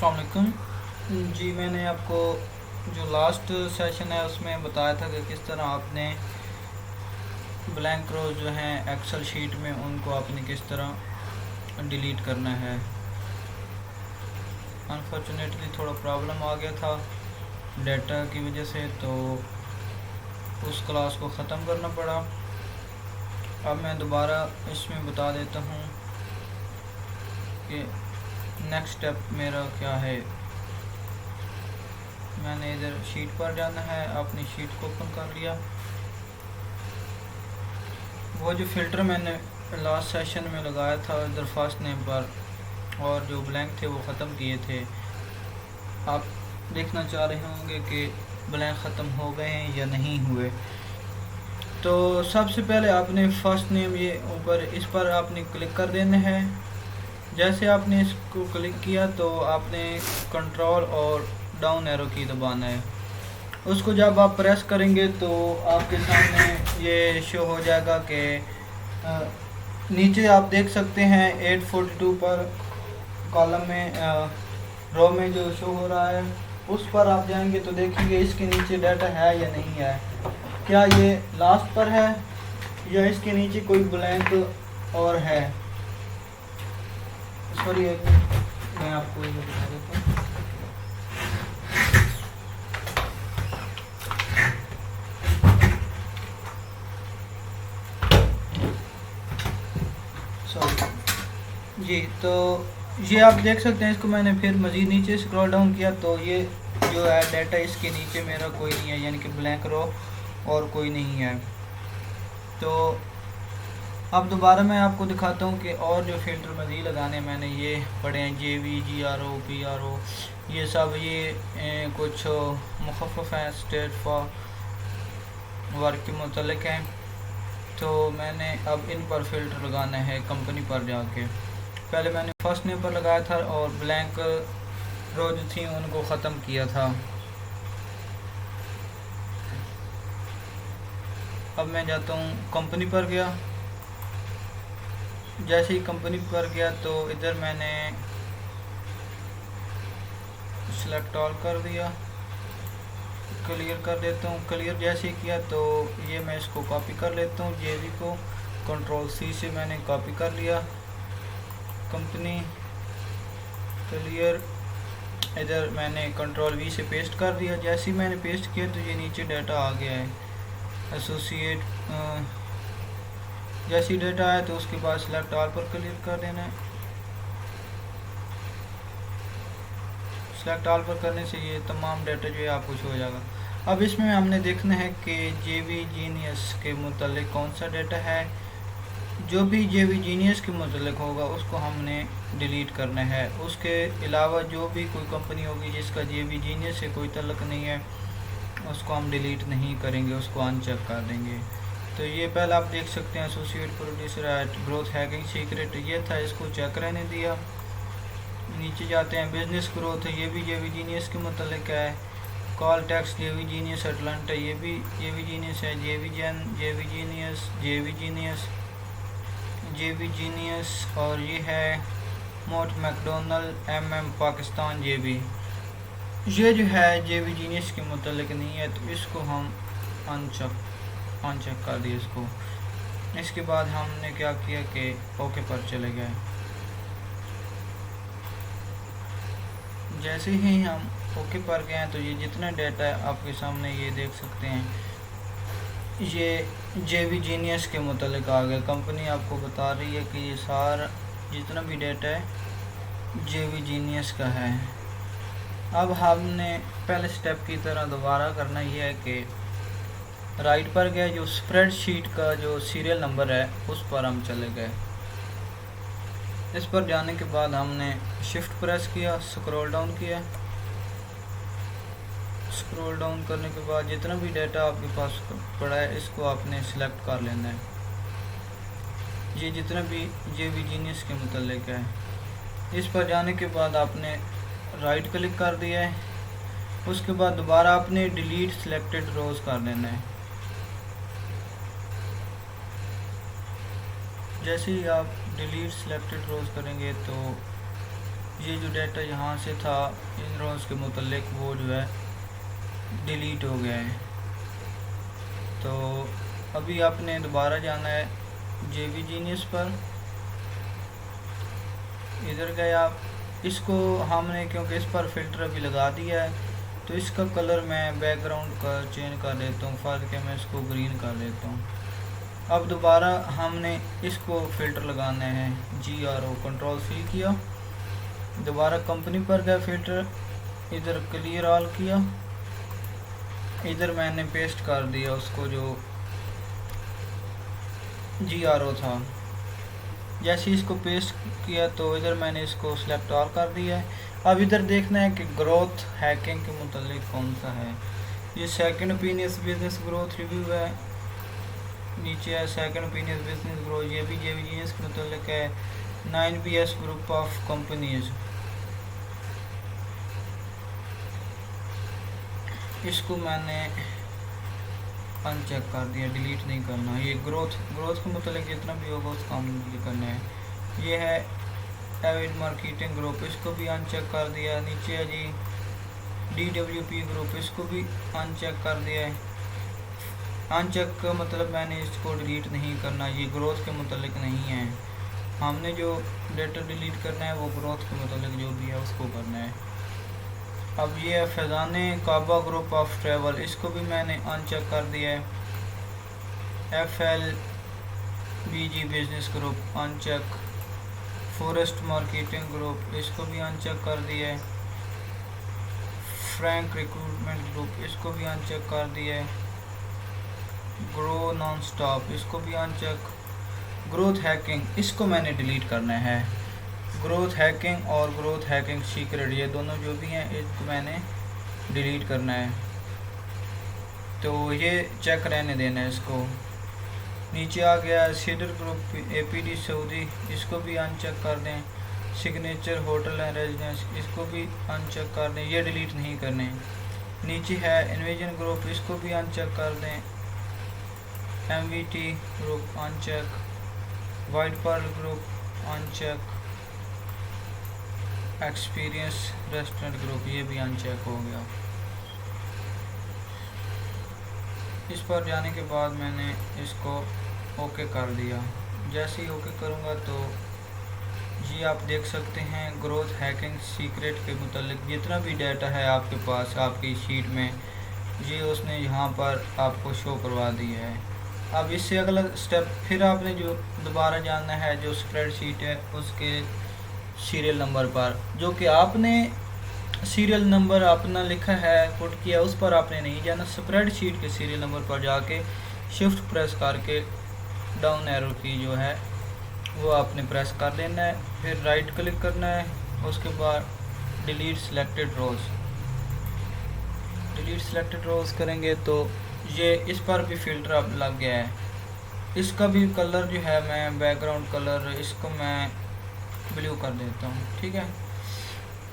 अस्सलाम वालेकुम जी। मैंने आपको जो लास्ट सेशन है उसमें बताया था कि किस तरह आपने ब्लैंक रोज जो हैं एक्सेल शीट में उनको आपने किस तरह डिलीट करना है। अनफॉर्चुनेटली थोड़ा प्रॉब्लम आ गया था डाटा की वजह से, तो उस क्लास को ख़त्म करना पड़ा। अब मैं दोबारा इसमें बता देता हूँ कि नेक्स्ट स्टेप मेरा क्या है। मैंने इधर शीट पर जाना है, अपनी शीट को ओपन कर लिया। वो जो फ़िल्टर मैंने लास्ट सेशन में लगाया था इधर फर्स्ट नेम पर, और जो ब्लैंक थे वो ख़त्म किए थे। आप देखना चाह रहे होंगे कि ब्लैंक ख़त्म हो गए हैं या नहीं हुए। तो सबसे पहले आपने फर्स्ट नेम ये ऊपर इस पर आपने क्लिक कर देना है। जैसे आपने इसको क्लिक किया तो आपने कंट्रोल और डाउन एरो की दबाना है। उसको जब आप प्रेस करेंगे तो आपके सामने ये शो हो जाएगा कि नीचे आप देख सकते हैं 842 पर कॉलम में रो में जो शो हो रहा है उस पर आप जाएंगे तो देखेंगे इसके नीचे डाटा है या नहीं है, क्या ये लास्ट पर है या इसके नीचे कोई ब्लैंक और है। सॉरी एक मिनट, मैं आपको ये बता देता हूँ। जी, तो ये आप देख सकते हैं, इसको मैंने फिर मज़ीद नीचे स्क्रॉल डाउन किया तो ये जो है डाटा इसके नीचे मेरा कोई नहीं है, यानी कि ब्लैंक रो और कोई नहीं है। तो अब दोबारा मैं आपको दिखाता हूँ कि और जो फ़िल्टर मज़ीद लगाने मैंने ये पढ़े हैं, JV GRO PRO, ये सब ये कुछ मुखफ़फ़ हैं, स्टेट फॉर वर्क के मुतल्लिक़ हैं। तो मैंने अब इन पर फ़िल्टर लगाना है कंपनी पर जाके। पहले मैंने फर्स्ट नेम पर लगाया था और ब्लैंक रो जो थी उनको ख़त्म किया था। अब मैं जाता हूँ कंपनी पर गया। जैसे ही कंपनी पर गया तो इधर मैंने सेलेक्ट ऑल कर दिया, क्लियर कर देता हूँ। क्लियर जैसे ही किया तो ये मैं इसको कॉपी कर लेता हूँ, JV को कंट्रोल C से मैंने कॉपी कर लिया। कंपनी क्लियर, इधर मैंने कंट्रोल V से पेस्ट कर दिया। जैसे ही मैंने पेस्ट किया तो ये नीचे डाटा आ गया है एसोसिएट। जैसे ही डाटा आया तो उसके बाद सेलेक्ट ऑल पर क्लिक कर देना है। सेलेक्ट ऑल पर करने से ये तमाम डाटा जो है आपको शो हो जाएगा। अब इसमें हमने देखना है कि JV जीनियस के मुतल्लिक़ कौन सा डाटा है। जो भी JV जीनियस के मुतल्लिक़ होगा उसको हमने डिलीट करना है। उसके अलावा जो भी कोई कंपनी होगी जिसका JV जीनियस से कोई तल्लुक़ नहीं है उसको हम डिलीट नहीं करेंगे, उसको अनचेक कर देंगे। तो ये पहले आप देख सकते हैं associate producer at growth hacking secret, ये था, इसको चेक रहने दिया। नीचे जाते हैं बिजनेस ग्रोथ, ये भी JV जीनियस के मुतल्लिक़ है। Call tax JV genius Atlanta, ये भी JV जीनियस है। JV जीनियस, JV जीनियस, और ये है मोट मैकडोनल्ड पाकिस्तान JV। ये जो है JV जीनियस के मुतल्लिक़ नहीं है तो इसको हम अनचेक कर दिए इसको। इसके बाद हमने क्या किया कि ओके पर चले गए। जैसे ही हम ओके पर गए हैं तो ये जितना डाटा है आपके सामने ये देख सकते हैं, ये JV जीनियस के मुतल्लिक़ आ गया। कंपनी आपको बता रही है कि ये सारा जितना भी डाटा है JV जीनियस का है। अब हमने पहले स्टेप की तरह दोबारा करना ये है कि राइट पर गए, जो स्प्रेडशीट का जो सीरियल नंबर है उस पर हम चले गए। इस पर जाने के बाद हमने शिफ्ट प्रेस किया, स्क्रॉल डाउन किया। स्क्रॉल डाउन करने के बाद जितना भी डाटा आपके पास पड़ा है इसको आपने सिलेक्ट कर लेना है। ये जितना भी JV जीनियस के मुतल्लिक़ है। इस पर जाने के बाद आपने राइट क्लिक कर दिया है। उसके बाद दोबारा आपने डिलीट सिलेक्टेड रोज़ कर देना है। जैसे ही आप डिलीट सिलेक्टेड रोज़ करेंगे तो ये जो डाटा यहाँ से था इन रोज़ के मुतल्लिक वो जो है डिलीट हो गया है। तो अभी आपने दोबारा जाना है JV Genius पर। इधर गए आप, इसको हमने क्योंकि इस पर फ़िल्टर अभी लगा दिया है तो इसका कलर मैं बैकग्राउंड का चेंज कर देता हूँ, फ़र्क है मैं इसको ग्रीन कर देता हूँ। अब दोबारा हमने इसको फ़िल्टर लगाना है, GRO Ctrl+C किया, दोबारा कंपनी पर गया फ़िल्टर, इधर क्लियर ऑल किया, इधर मैंने पेस्ट कर दिया उसको जो GRO था। जैसे इसको पेस्ट किया तो इधर मैंने इसको सिलेक्ट ऑल कर दिया है। अब इधर देखना है कि ग्रोथ हैकिंग के मुतालिक कौन सा है। ये second opinion business growth review है, नीचे है सेकंड ओपिनियन बिजनेस ग्रोथ, ये भी JV Genius के मुतालिक है। 9PS ग्रुप ऑफ कंपनीज, इसको मैंने अनचेक कर दिया, डिलीट नहीं करना। ये ग्रोथ के मुतालिक जितना भी होगा उसका हम करना है। ये है एविड मार्केटिंग ग्रुप, इसको भी अनचेक कर दिया। नीचे है जी DWP ग्रुप, इसको भी अनचेक कर दिया है। अनचेक का मतलब मैंने इसको डिलीट नहीं करना, ये ग्रोथ के मुतालिक नहीं है। हमने जो डेटा डिलीट करना है वो ग्रोथ के मुतालिक जो भी है उसको करना है। अब ये है फैज़ान काबा ग्रुप ऑफ ट्रैवल, इसको भी मैंने अनचेक कर दिया है। FLBG business group uncheck. Forest marketing group, इसको भी अनचेक कर दिया है। फ्रैंक रिक्रूटमेंट ग्रुप, इसको भी अनचेक कर दिया है। ग्रो नॉन स्टॉप, इसको भी अनचेक। ग्रोथ हैकिंग, इसको मैंने डिलीट करना है। ग्रोथ हैकिंग और ग्रोथ हैकिंग सीक्रेट, ये दोनों जो भी हैं इसको मैंने डिलीट करना है। तो ये चेक रहने देना है इसको। नीचे आ गया सीडर ग्रुप APD सऊदी, इसको भी अनचेक कर दें। सिग्नेचर होटल एंड रेजिडेंस, इसको भी अनचेक कर दें, ये डिलीट नहीं करने। नीचे है इन्विजन ग्रुप, इसको भी अनचेक कर दें। MVT group uncheck. White Perl group uncheck. Experience restaurant group, ये भी अनचेक हो गया। इस पर जाने के बाद मैंने इसको ओके कर दिया। जैसे ही ओके करूँगा तो ये आप देख सकते हैं ग्रोथ हैकिंग सीक्रेट के मुतालिक जितना भी डाटा है आपके पास आपकी शीट में, ये उसने यहाँ पर आपको शो करवा दिया है। अब इससे अगला स्टेप फिर आपने जो दोबारा जानना है जो स्प्रेडशीट है उसके सीरियल नंबर पर, जो कि आपने सीरियल नंबर अपना लिखा है पुट किया उस पर आपने नहीं जाना। स्प्रेडशीट के सीरियल नंबर पर जाके शिफ्ट प्रेस करके डाउन एरो की जो है वो आपने प्रेस कर देना है, फिर राइट क्लिक करना है, उसके बाद डिलीट सिलेक्टेड रोज़। डिलीट सिलेक्टेड रोज़ करेंगे तो ये इस पर भी फ़िल्टर अब लग गया है। इसका भी कलर जो है मैं बैकग्राउंड कलर इसको मैं ब्लू कर देता हूँ, ठीक है।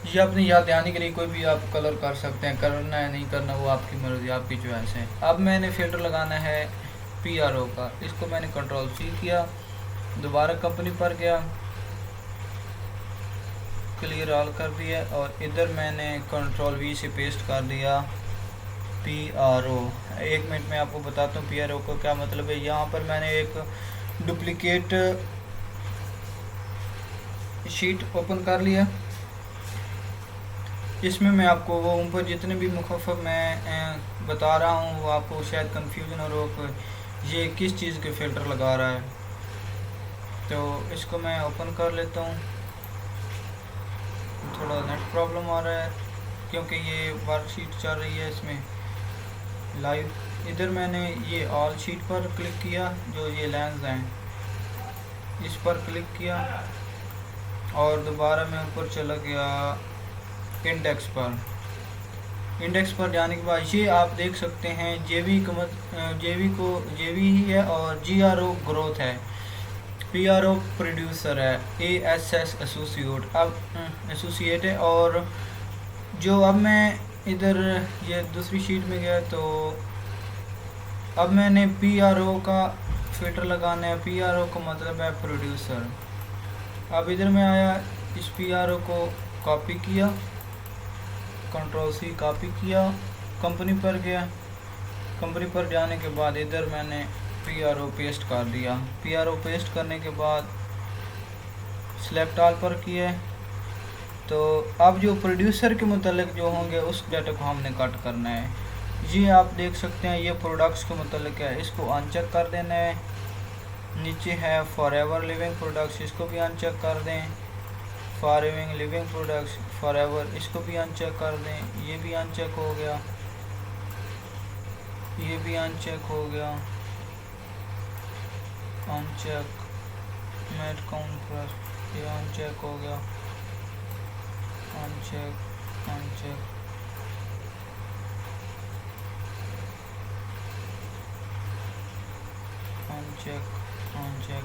ये अपनी याद दहानी के लिए कोई भी आप कलर कर सकते हैं, करना है नहीं करना वो आपकी मर्ज़ी, आपकी चॉइस है। अब मैंने फ़िल्टर लगाना है PRO का, इसको मैंने Ctrl+C किया, दोबारा कंपनी पर गया, क्लियर ऑल कर दिया और इधर मैंने Ctrl+V से पेस्ट कर दिया PRO। एक मिनट में आपको बताता हूँ PRO को क्या मतलब है। यहाँ पर मैंने एक डुप्लिकेट शीट ओपन कर लिया, इसमें मैं आपको वो ऊपर जितने भी मुखफ़फ़ मैं बता रहा हूँ वो आपको शायद कंफ्यूजन और वो ये किस चीज़ के फ़िल्टर लगा रहा है। तो इसको मैं ओपन कर लेता हूँ। थोड़ा नेट प्रॉब्लम आ रहा है क्योंकि ये वर्कशीट चल रही है इसमें लाइव। इधर मैंने ये ऑल शीट पर क्लिक किया, जो ये लेंस हैं इस पर क्लिक किया और दोबारा मैं ऊपर चला गया इंडेक्स पर। इंडेक्स पर जाने के बाद ये आप देख सकते हैं जेवी ही है और GRO ग्रोथ है, PRO प्रोड्यूसर है, ASS एसोसिएट है। और जो अब मैं इधर ये दूसरी शीट में गया तो अब मैंने PRO का फ़िल्टर लगाना है। PRO का मतलब है प्रोड्यूसर। अब इधर में आया, इस PRO को कॉपी किया, कंट्रोल सी कॉपी किया, कंपनी पर गया। कंपनी पर जाने के बाद इधर मैंने PRO पेस्ट कर दिया। PRO पेस्ट करने के बाद सेलेक्ट ऑल पर किया। तो अब जो प्रोड्यूसर के मुतालिक जो होंगे उस डाटा को हमने कट करना है। ये आप देख सकते हैं, ये प्रोडक्ट्स के मुतालिक है, इसको अनचेक कर देना है। नीचे है फॉरएवर लिविंग प्रोडक्ट्स, इसको भी अनचेक कर दें। फॉरएवर लिविंग प्रोडक्ट्स फॉरएवर, इसको भी अनचेक कर दें। ये भी अनचेक हो गया, ये भी अनचेक हो गया, अनचेक मेट काउंट प्लस, ये अनचेक हो गया, uncheck uncheck. Uncheck uncheck.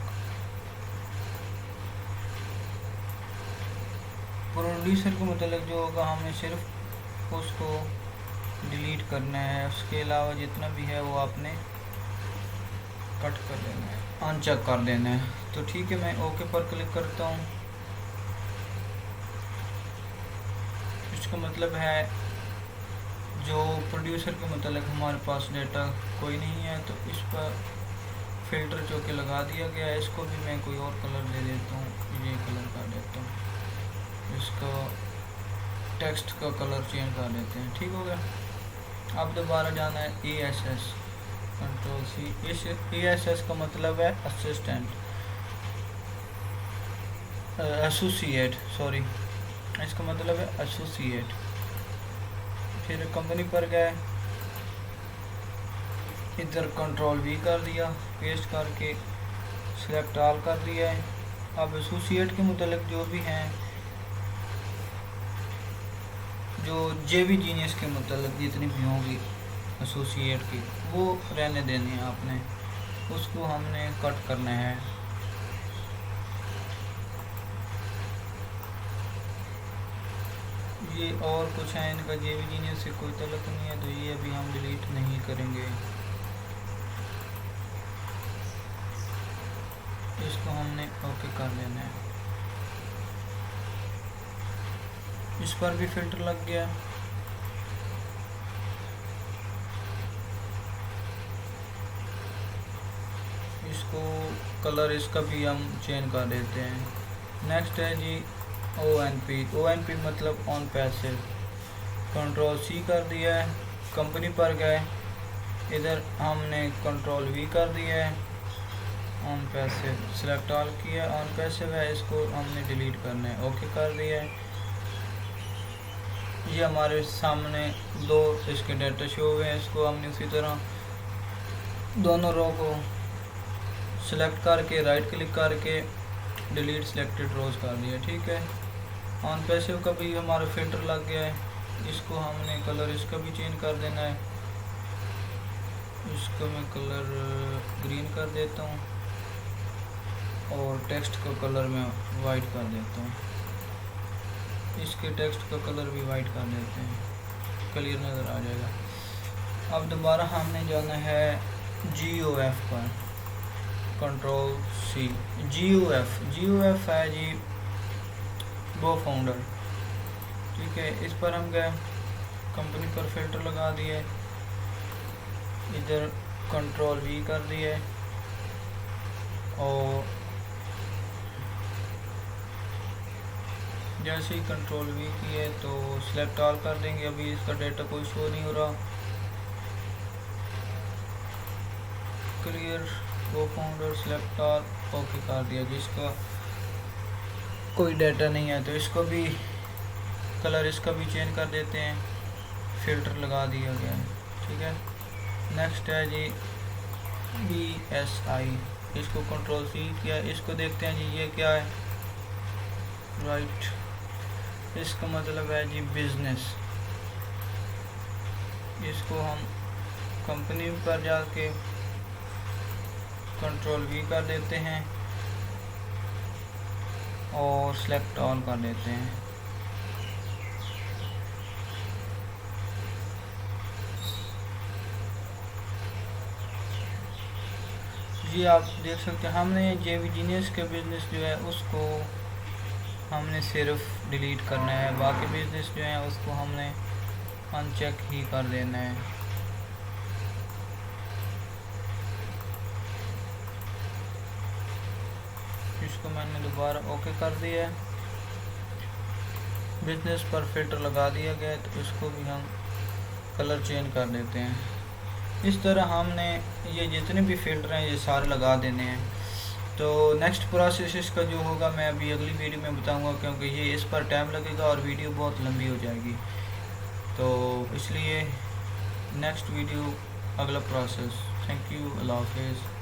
Producer के मतलब जो होगा हमें सिर्फ उसको डिलीट करना है, उसके अलावा जितना भी है वो आपने कट कर देना है, अनचेक कर देना है। तो ठीक है, मैं ओके पर क्लिक करता हूँ। इसका मतलब है जो प्रोड्यूसर के मतलब हमारे पास डेटा कोई नहीं है, तो इस पर फिल्टर जो कि लगा दिया गया है। इसको भी मैं कोई और कलर दे देता हूँ, ये कलर कर देता हूँ, इसका टेक्स्ट का कलर चेंज कर देते हैं। ठीक हो गया। अब दोबारा जाना है ESS, कंट्रोल सी। इस ESS का मतलब है असिस्टेंट, एसोसिएट, सॉरी, इसका मतलब है एसोसिएट। फिर कंपनी पर गए, इधर कंट्रोल V कर दिया, पेस्ट करके सेलेक्ट ऑल कर दिया है। अब एसोसिएट के मुतालिक जो भी हैं, जो JV जीनियस के मतलब जितनी भी होंगी एसोसिएट की, वो रहने देनी है आपने, उसको हमने कट करना है। ये और कुछ है, इनका JV जीनियस से कोई तल्लुक नहीं है, तो ये अभी हम डिलीट नहीं करेंगे। इसको हमने ओके कर लेना है। इस पर भी फिल्टर लग गया। इसको कलर इसका भी हम चेंज कर देते हैं। नेक्स्ट है जी ONP मतलब ऑन पैसिव। कंट्रोल C कर दिया है, कंपनी पर गए, इधर हमने कंट्रोल V कर दिया है, ऑन पैसिव सेलेक्ट ऑल किया, ऑन पैसिव है, इसको हमने डिलीट करना है, ओके कर दिया है। ये हमारे सामने दो इसके डाटा शो हुए हैं। इसको हमने उसी तरह दोनों रो को सिलेक्ट करके राइट क्लिक करके डिलीट सिलेक्टेड रोज कर दिया। ठीक है, ऑन पैसिव का भी हमारा फिल्टर लग गया है। इसको हमने कलर इसका भी चेंज कर देना है। इसको मैं कलर ग्रीन कर देता हूँ और टेक्स्ट का कलर मैं वाइट कर देता हूँ। इसके टेक्स्ट का कलर भी वाइट कर देते हैं, क्लियर नज़र आ जाएगा। अब दोबारा हमने जाना है GOF पर, कंट्रोल C। GOF है जी गो फाउंडर। ठीक है, इस पर हम गए, कंपनी पर फिल्टर लगा दिए, इधर कंट्रोल V कर दिए और जैसे ही कंट्रोल V किए तो सिलेक्ट ऑल कर देंगे। अभी इसका डेटा कोई शो नहीं हो रहा। क्लियर गो फाउंडर सिलेक्ट ऑल ओके कर दिया। जिसका कोई डाटा नहीं है तो इसको भी कलर इसका भी चेंज कर देते हैं, फिल्टर लगा दिया गया है। ठीक है, नेक्स्ट है जी BSI। इसको कंट्रोल C किया। इसको देखते हैं जी ये क्या है, राइट। इसका मतलब है जी बिजनेस। इसको हम कंपनी पर जाके कंट्रोल V कर देते हैं और सेलेक्ट ऑल कर देते हैं। ये आप देख सकते हैं, हमने JV जीनियस के बिजनेस जो है उसको हमने सिर्फ डिलीट करना है, बाकी बिजनेस जो है उसको हमने अनचेक ही कर देना है। इसको मैंने दोबारा ओके कर दिया है। बिजनेस पर फिल्टर लगा दिया गया, तो इसको भी हम कलर चेंज कर देते हैं। इस तरह हमने ये जितने भी फिल्टर हैं ये सारे लगा देने हैं। तो नेक्स्ट प्रोसेस इसका जो होगा मैं अभी अगली वीडियो में बताऊंगा, क्योंकि ये इस पर टाइम लगेगा और वीडियो बहुत लंबी हो जाएगी, तो इसलिए नेक्स्ट वीडियो अगला प्रोसेस। थैंक यू, अल्लाह हाफिज़।